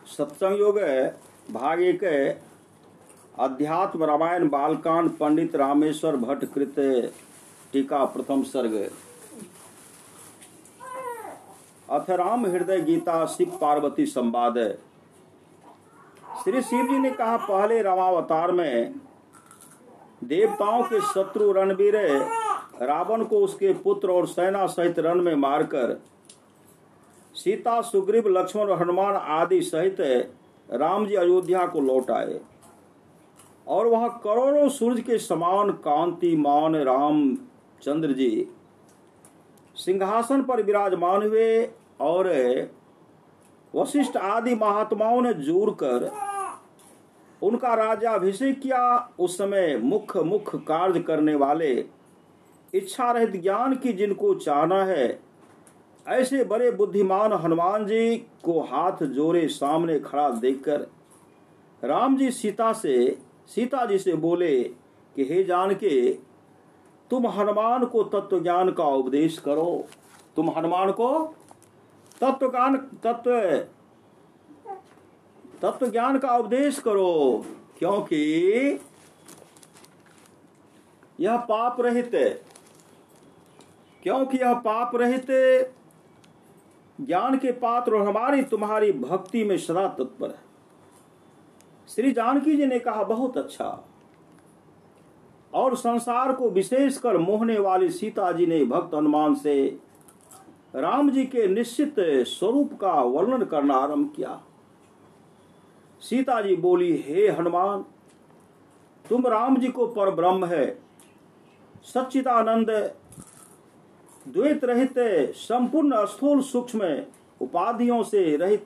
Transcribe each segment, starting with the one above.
सत्संग योग भाग 1 अध्यात्म रामायण बालकांड पंडित रामेश्वर भट्ट कृत टीका प्रथम सर्ग। अथ राम हृदय गीता शिव पार्वती संवाद। श्री शिव जी ने कहा, पहले रामावतार में देवताओं के शत्रु रणवीर रावण को उसके पुत्र और सेना सहित रण में मारकर सीता, सुग्रीव, लक्ष्मण और हनुमान आदि सहित राम जी अयोध्या को लौट आए और वहां करोड़ों सूरज के समान कांतिमान रामचंद्र जी सिंहासन पर विराजमान हुए और वशिष्ठ आदि महात्माओं ने जुड़ कर उनका राज्याभिषेक किया। उस समय मुख्य कार्य करने वाले, इच्छा रहित ज्ञान की जिनको चाहना है, ऐसे बड़े बुद्धिमान हनुमान जी को हाथ जोड़े सामने खड़ा देखकर राम जी सीता जी से बोले कि हे जानकी, तुम हनुमान को तत्व ज्ञान का उपदेश करो। तुम हनुमान को तत्व ज्ञान का उपदेश करो, क्योंकि यह पाप रहित ज्ञान के पात्र और हमारी तुम्हारी भक्ति में सदा तत्पर है। श्री जानकी जी ने कहा, बहुत अच्छा। और संसार को विशेषकर मोहने वाली सीता जी ने भक्त हनुमान से राम जी के निश्चित स्वरूप का वर्णन करना आरंभ किया। सीता जी बोली, हे हनुमान, तुम राम जी को परब्रह्म है, सच्चिदानंद, द्वैत रहित, संपूर्ण स्थूल सूक्ष्म उपाधियों से रहित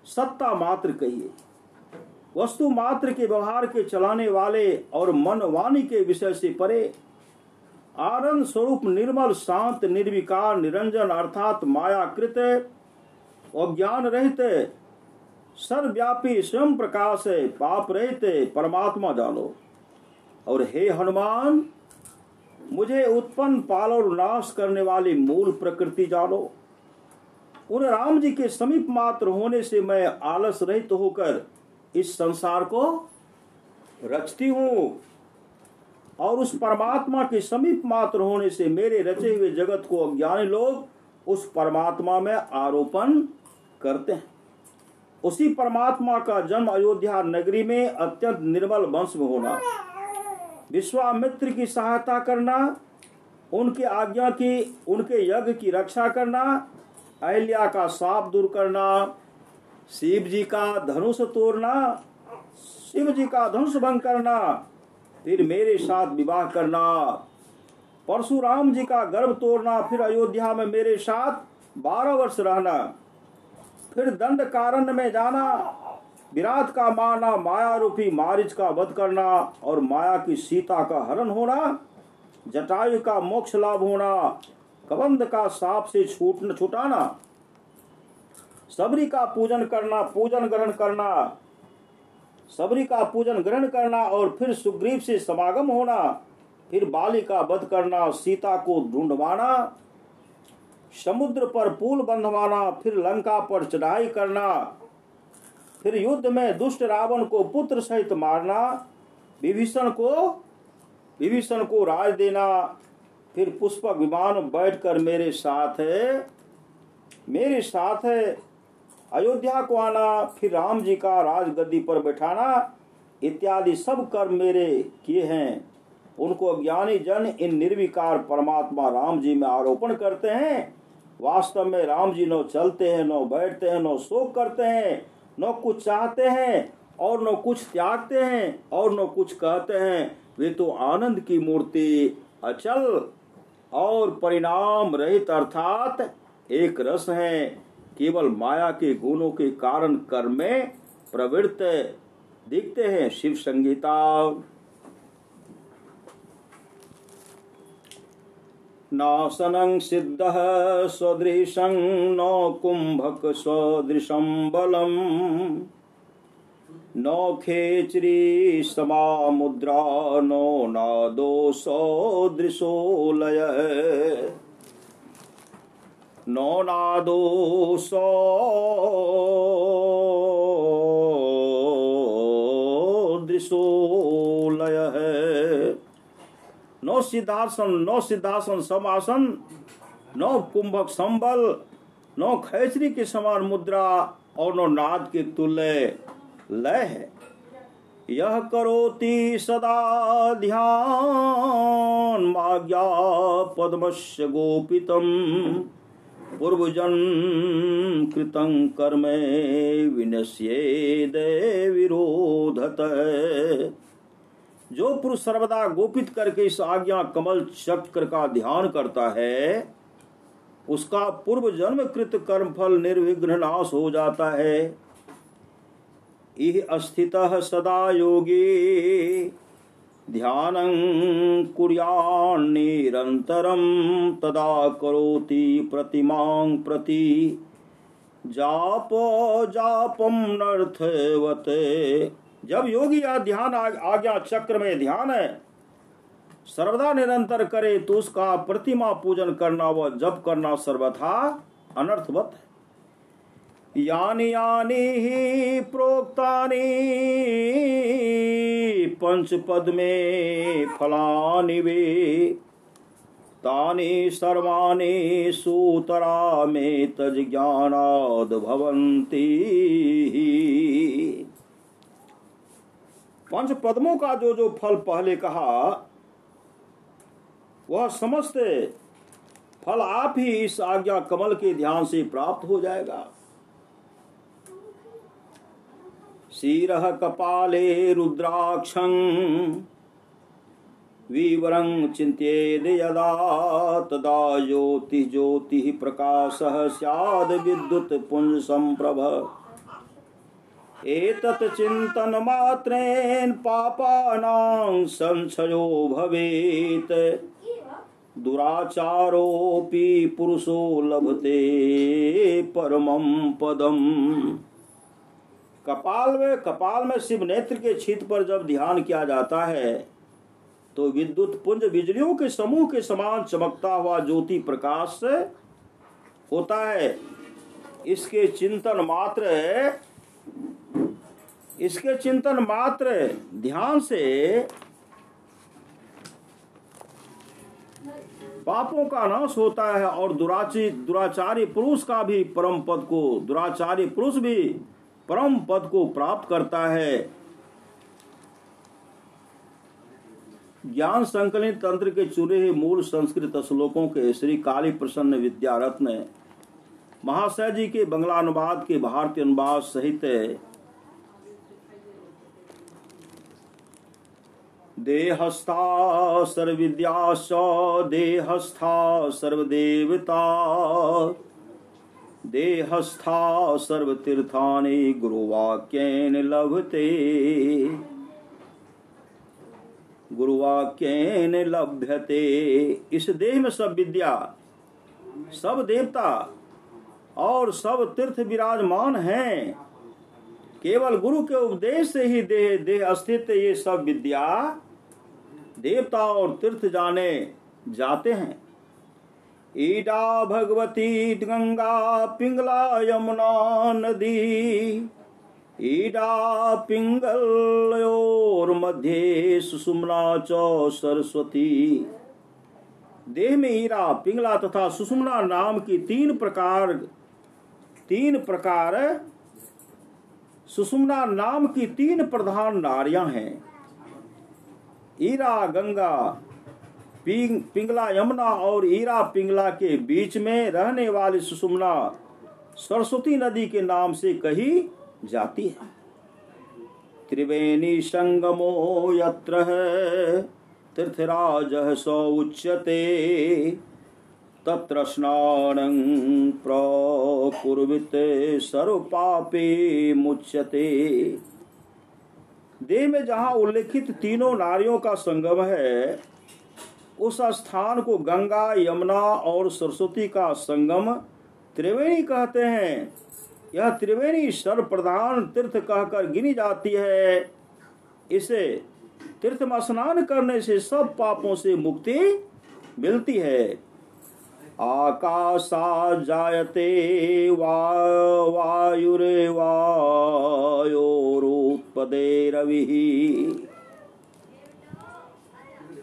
सत्ता मात्र कहिए, वस्तु मात्र के व्यवहार के चलाने वाले और मन वाणी के विषय से परे, आनंद स्वरूप, निर्मल, शांत, निर्विकार, निरंजन अर्थात मायाकृत और ज्ञान रहित, सर्वव्यापी, स्वयं प्रकाश, पाप रहित परमात्मा जानो। और हे हनुमान, मुझे उत्पन्न, पाल और नाश करने वाली मूल प्रकृति जानो। उन राम जी के समीप मात्र होने से मैं आलस रहित होकर इस संसार को रचती हूँ और उस परमात्मा के समीप मात्र होने से मेरे रचे हुए जगत को अज्ञानी लोग उस परमात्मा में आरोपण करते हैं। उसी परमात्मा का जन्म अयोध्या नगरी में अत्यंत निर्मल वंश में होना, विश्वामित्र की सहायता करना, उनके आज्ञा की, उनके यज्ञ की रक्षा करना, अहिल्या का शाप दूर करना, शिव जी का धनुष तोड़ना, शिव जी का धनुष भंग करना, फिर मेरे साथ विवाह करना, परशुराम जी का गर्भ तोड़ना, फिर अयोध्या में मेरे साथ 12 वर्ष रहना, फिर दंड कारण्य में जाना, विराट का मारना, माया रूपी मारीच का वध करना और माया की सीता का हरण होना, जटायु का मोक्ष लाभ होना, कबंध का साप से छुटाना, सबरी का पूजन ग्रहण करना और फिर सुग्रीव से समागम होना, फिर बाली का वध करना, सीता को ढूंढवाना, समुद्र पर पुल बंधवाना, फिर लंका पर चढ़ाई करना, फिर युद्ध में दुष्ट रावण को पुत्र सहित मारना, विभीषण को राज देना, फिर पुष्पक विमान बैठकर मेरे साथ अयोध्या को आना, फिर राम जी का राजगद्दी पर बैठाना इत्यादि सब कर्म मेरे किए हैं। उनको अज्ञानी जन इन निर्विकार परमात्मा राम जी में आरोपण करते हैं। वास्तव में राम जी न चलते हैं, न बैठते हैं, न शोक करते हैं, न कुछ चाहते हैं और न कुछ त्यागते हैं और न कुछ कहते हैं। वे तो आनंद की मूर्ति, अचल और परिणाम रहित अर्थात एक रस हैं। केवल माया के गुणों के कारण कर्म में प्रवृत्त दिखते हैं। शिव संगीता। नासनं सिद्धः स्वदृशं न कुंभक स्वदृशं बलम् नो खेचरी समा मुद्रा नो नादो सदृशो लय नो नादो सदृशो लय नो सिद्धासन समासन नो कुंभक संबल नो खैचरी के समान मुद्रा और नो नाद के तुल्य लय है। यह करोति सदा ध्यान माज्ञा पद्मस्य गोपितम पूर्वजन्म कृतं कर्म विनश्येद विरोधत। जो पुरुष सर्वदा गोपित करके इस आज्ञा कमल चक्र का ध्यान करता है उसका पूर्व जन्म कृत कर्म फल निर्विघ्न नाश हो जाता है। इह स्थितः सदा योगी ध्यानं कुर्यान् निरन्तरं तदा करोति प्रतिमां प्रति जापं नर्थवत्। जब योगी या ध्यान आज्ञा चक्र में ध्यान है सर्वदा निरंतर करे तो उसका प्रतिमा पूजन करना व जप करना सर्वथा अनर्थवत है। यानि यानि ही प्रोक्तानि पंचपद में फलानि वे तानि सर्वाणि सूतरा में तज ज्ञानाद भवन्ति। पंच पद्मों का जो फल पहले कहा वह समस्त फल आप ही इस आज्ञा कमल के ध्यान से प्राप्त हो जाएगा। शिरः कपाले रुद्राक्षं विवरं चिंत्येद यदा तदा ज्योतिः प्रकाशः स्याद् विद्युत पुंज संप्रभ। एतत् चिंतन मात्रेण पापानां संक्षयो भवेत् दुराचारोऽपि पुरुषो लभते परमं पदम। कपाल में शिव नेत्र के छिद पर जब ध्यान किया जाता है तो विद्युत पुंज बिजलियों के समूह के समान चमकता हुआ ज्योति प्रकाश होता है। इसके चिंतन मात्र ध्यान से पापों का नाश होता है और दुराचारी पुरुष का भी दुराचारी पुरुष भी परम पद को प्राप्त करता है। ज्ञान संकलित तंत्र के चुने हुए मूल संस्कृत श्लोकों के श्री काली प्रसन्न विद्यारत्न महाशय जी के बंगला अनुवाद के भारतीय अनुवाद सहित देहस्था सर्वविद्याश्च देहस्था सर्वदेवता देहस्था सर्वतीर्थानि गुरुवाक्येन लभ्यते। इस देह में सब विद्या सब देवता और सब तीर्थ विराजमान हैं। केवल गुरु के उपदेश से ही देह अस्तित्व ये सब विद्या देवता और तीर्थ जाने जाते हैं। ईडा भगवती गंगा पिंगला यमुना नदी ईडा पिंगलोर मध्य सुषुम्ना च सरस्वती। देह में ईरा पिंगला तथा सुषुम्ना नाम की तीन प्रकार सुषुम्ना नाम की तीन प्रधान नारियां हैं। ईरा गंगा पिंगला यमुना और ईरा पिंगला के बीच में रहने वाली सुषुम्ना सरस्वती नदी के नाम से कही जाती है। त्रिवेणी संगमो यत्र तीर्थराजः स उच्यते तत्र स्नानं प्रकुर्वित सर्वपापे मुच्यते। देह में जहाँ उल्लेखित तीनों नारियों का संगम है उस स्थान को गंगा यमुना और सरस्वती का संगम त्रिवेणी कहते हैं। यह त्रिवेणी सर्वप्रधान तीर्थ कहकर गिनी जाती है। इसे तीर्थ में स्नान करने से सब पापों से मुक्ति मिलती है। आकाशा जायते वायुरेवायोरुत्पदे रविः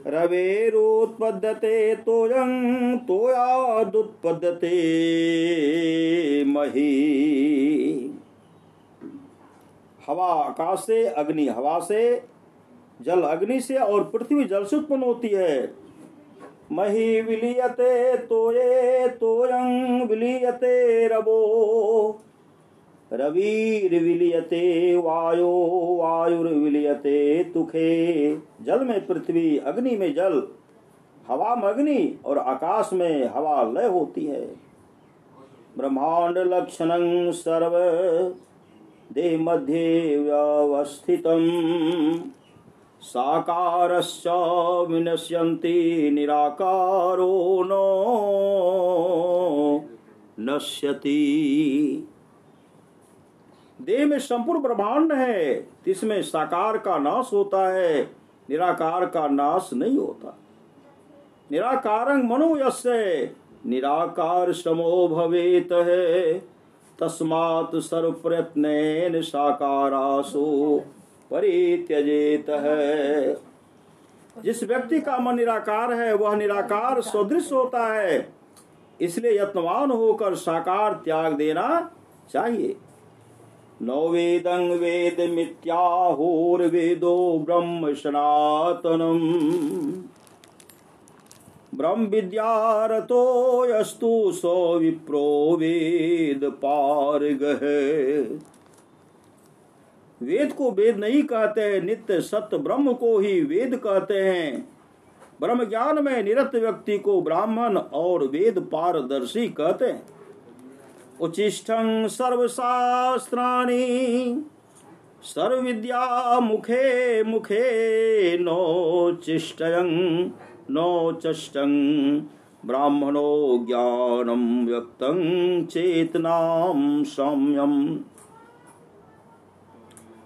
रवेरुत्पद्यते तोयं तोयादुत्पद्यते मही। हवा आकाश से, अग्नि हवा से, जल अग्नि से और पृथ्वी जल से उत्पन्न होती है। मही विलीयते तोये तोयं विलीयते रवो रविर्विलीयते वायो वायुर्विलीयते तुखे। जल में पृथ्वी, अग्नि में जल, हवा में अग्नि और आकाश में हवा लय होती है। ब्रह्मांड लक्षणं सर्व देह मध्ये व्यवस्थितम् साकारश्च विनश्यन्ति निराकारो नो नश्यति। देह में संपूर्ण ब्रह्मांड है, जिसमें साकार का नाश होता है, निराकार का नाश नहीं होता। निराकारं मनो यस्य निराकार समो भवेत है तस्मात् सर्व प्रयत्नेन साकारासु परित्यजेत है। जिस व्यक्ति का मन निराकार है वह निराकार सदृश होता है, इसलिए यत्नवान होकर साकार त्याग देना चाहिए। नो वेदं वेद मिथ्याहुर्वेदो ब्रह्म सनातनम् ब्रह्म विद्यारतो यस्तु सो विप्रो वेद पारगः। वेद को वेद नहीं कहते हैं, नित्य सत्य ब्रह्म को ही वेद कहते हैं। ब्रह्म ज्ञान में निरत व्यक्ति को ब्राह्मण और वेद पारदर्शी कहते हैं। उचिष्ठं सर्वशास्त्राणि सर्वविद्या मुखे मुखे नोचिष्टयं नोचष्टं ब्राह्मणो ज्ञानं व्यक्तं चेतनां सम्यम।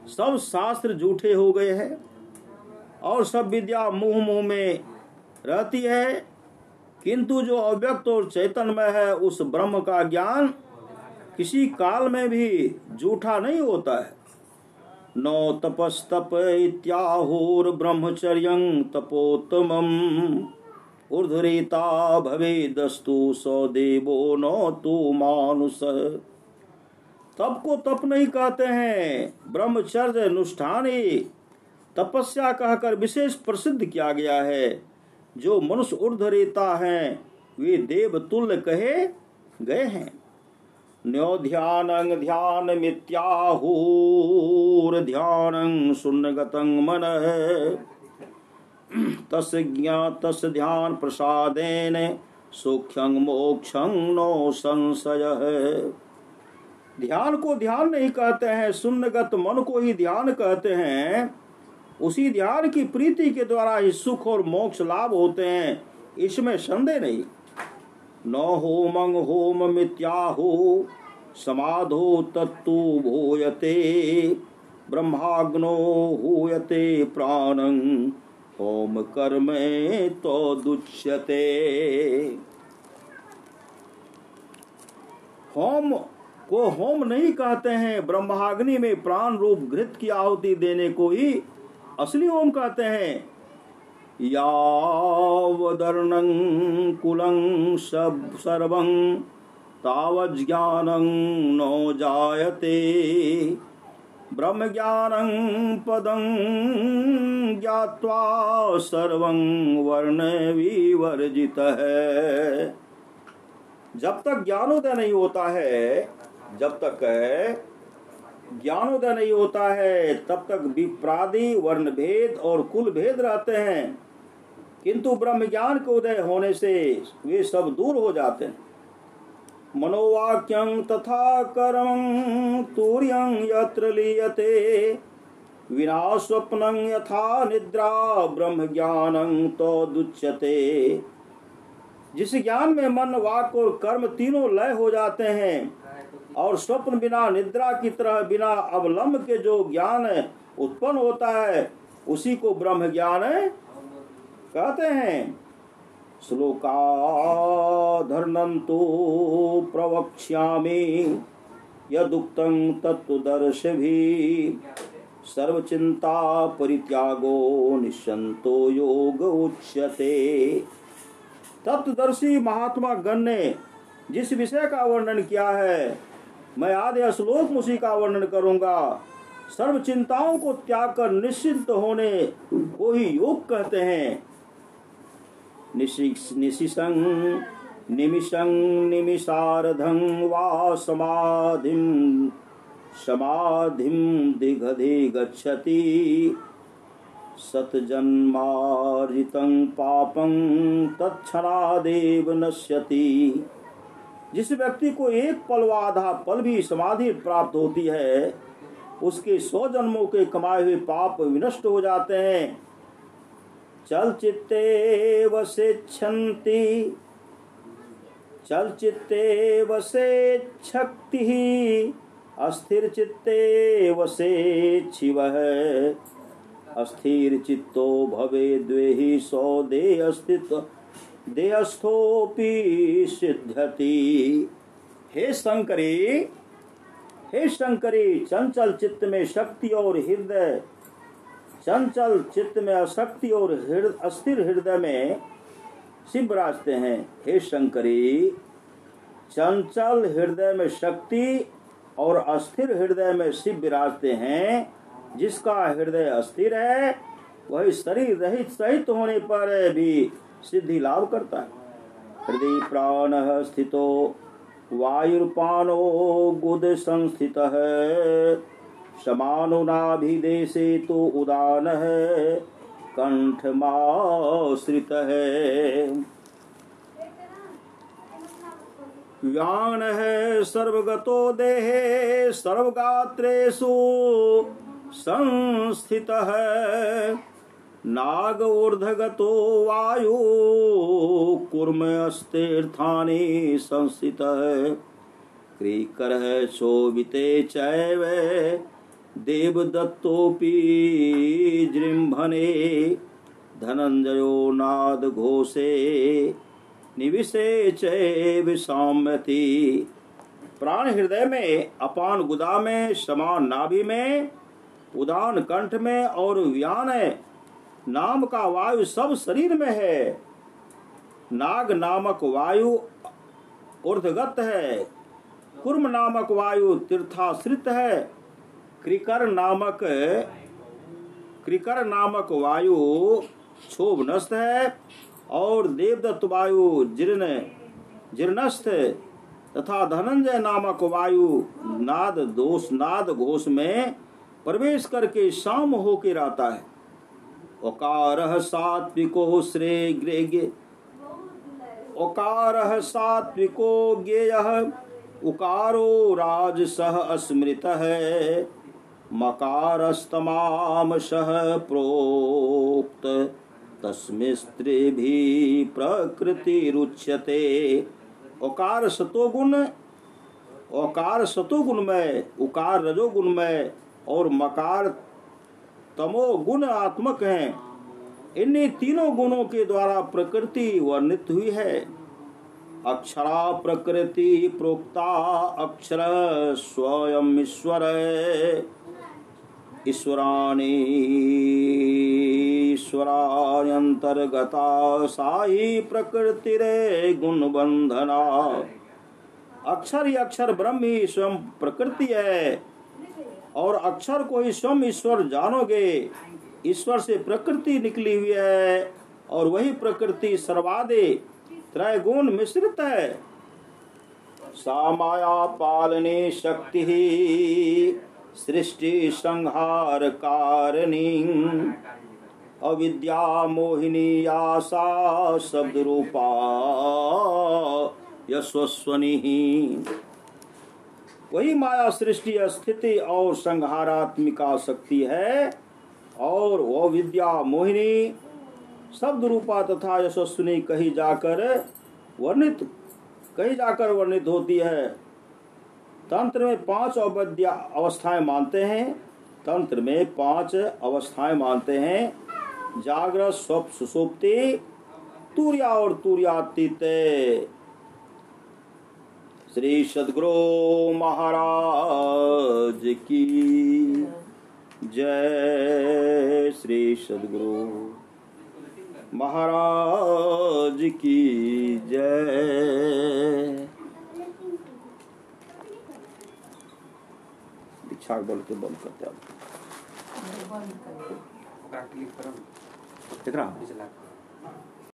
सब शास्त्र झूठे हो गए हैं और सब विद्या मुंह मुंह में रहती है, किंतु जो अव्यक्त और चैतन्य है उस ब्रह्म का ज्ञान किसी काल में भी झूठा नहीं होता है। नो तपस्तप इत्याहुर ब्रह्मचर्यं तपोत्तमम् ऊर्ध्वरेता भवेदस्तु सो देवो नो तु मानुष। तप को तप नहीं कहते हैं, ब्रह्मचर्य अनुष्ठान तपस्या कहकर विशेष प्रसिद्ध किया गया है। जो मनुष्य ऊर्ध्वरेता हैं वे देव तुल्य कहे गए हैं। न्यो ध्यानं ध्यान मिथ्याहुर ध्यानं शून्यगतं मनः तस् ध्यान प्रसादेन सूक्ष्मं मोक्षं नो संशयः। ध्यान को ध्यान नहीं कहते हैं, शून्यगत मन को ही ध्यान कहते हैं। उसी ध्यान की प्रीति के द्वारा ही सुख और मोक्ष लाभ होते हैं, इसमें संदेह नहीं। न होमं होम मिथ्याहु समाधो तत्तु भूयते ब्रह्माग्नो हूयते प्राणं होम कर्मे तो दुच्यते। होम को होम नहीं कहते हैं, ब्रह्माग्नि में प्राण रूप घृत की आहुति देने को ही असली होम कहते हैं। यावदर्णं कुलं सर्वं तावज्ञानं नो जायते ब्रह्म ज्ञानं पदं ज्ञात्वा सर्वं वर्ण विवर्जितः। जब तक ज्ञानोदय नहीं होता है, जब तक ज्ञानोदय नहीं होता है तब तक विप्रादि वर्ण भेद और कुल भेद रहते हैं, किंतु ब्रह्म ज्ञान के उदय होने से वे सब दूर हो जाते हैं। मनोवाक्यं तथा कर्मं तुर्यं यत्र लीयते विना स्वप्नं यथा निद्रा ब्रह्म ज्ञानं तो दुच्यते। जिस ज्ञान में मन वाक और कर्म तीनों लय हो जाते हैं और स्वप्न बिना निद्रा की तरह बिना अवलंब के जो ज्ञान उत्पन्न होता है उसी को ब्रह्म ज्ञान कहते हैं। श्लोकाधर्नन्तो प्रवक्ष्यामि यदुक्तं तत्त्वदर्शिभिः सर्वचिंता परित्यागो निश्चंतो योग उच्यते। तत्वदर्शी महात्मा गण ने जिस विषय का वर्णन किया है मैं आधे श्लोक में उसी का वर्णन करूंगा। सर्व चिंताओं को त्याग कर निश्चिंत होने को ही योग कहते हैं। निशिशं निमिषं निमिषार्धं वा समाधिं दिगच्छति सतजन्मार्जितं पापं तत्क्षणादेव नश्यति। जिस व्यक्ति को एक पल व आधा पल भी समाधि प्राप्त होती है उसके 100 जन्मों के कमाए हुए पाप विनष्ट हो जाते हैं। चलचित्ते वसेच्छक्ति अस्थिर चित्ते वसेच्छिवः अस्थिर चित्तो भवे द्वेहि सो देहस्थोपि सिद्ध्यति। हे शंकरी चंचल चित्त में शक्ति और हृदय चंचल चित्त में अशक्ति और अस्थिर हृदय में शिव विराजते हैं। हे शंकरी चंचल हृदय में शक्ति और अस्थिर हृदय में शिव विराजते हैं। जिसका हृदय अस्थिर है वही शरीर रहित सहित होने पर भी सिद्धि लाभ करता है। हृदय प्राणः स्थितो वायुर्पानो गुद संस्थितः समानुनाभिदेशे तो उदानः कंठमाश्रितः व्यानः सर्वगतो देहे सर्वगात्रेषु संस्थितः नाग ऊर्ध्वगतो वायु कूर्म अस्तीर्थानि संस्थितः क्रीकरः शोभिते चैव देवदत्तोऽपि जृम्भणे धनंजयो नाद घोषे निविशे चैव साम्यति। प्राण हृदय में, अपान गुदा में, समान नाभि में, उदान कंठ में और व्यान नाम का वायु सब शरीर में है। नाग नामक वायु ऊर्ध्वगत है, कुर्म नामक वायु तीर्थाश्रित है, क्रिकर नामक वायु क्षोभनस्थ है और देवदत्त वायु जीर्णस्थ तथा धनंजय नामक वायु नाद घोष में प्रवेश करके शाम होके रहता है। ओकारः सात्विको ज्ञेयः उकारो राजसः अस्मृतः मकारस्तमामशः प्रोक्त तस्मै स्त्रीभिः प्रकृतिरुच्यते। ओकार सतोगुण में, उकार रजोगुण में और मकार तमोगुण आत्मक हैं। इन्हीं तीनों गुणों के द्वारा प्रकृति वर्णित हुई है। अक्षरा प्रकृति प्रोक्ता अक्षर स्वयं ईश्वर ईश्वराण्यंतर्गता साही प्रकृतिरे गुण बंधना। अक्षर ही अक्षर ब्रह्म ही स्वयं प्रकृति है और अक्षर को ही स्वयं ईश्वर जानोगे। ईश्वर से प्रकृति निकली हुई है और वही प्रकृति सर्वादे त्रैगुण मिश्रित है। सा माया पालने शक्ति ही सृष्टि संहार कारिणी अविद्या मोहिनी आशा शब्द रूपा यशस्वनी। वही माया सृष्टि स्थिति और संहारात्मिका शक्ति है और वो विद्या मोहिनी शब्द रूपा तथा यशस्विनी कहीं जाकर वर्णित होती है। तंत्र में 5 अवैध अवस्थाएं मानते हैं। तंत्र में 5 अवस्थाएं मानते हैं: जागृत, स्वप्न, सुषुप्ति, तुर्या और तुर्यातीत। श्री सद्गुरु महाराज की जय। श्री सद्गुरु महाराज की जय। दीक्षा बोल के बंद करते हैं। दिख रहा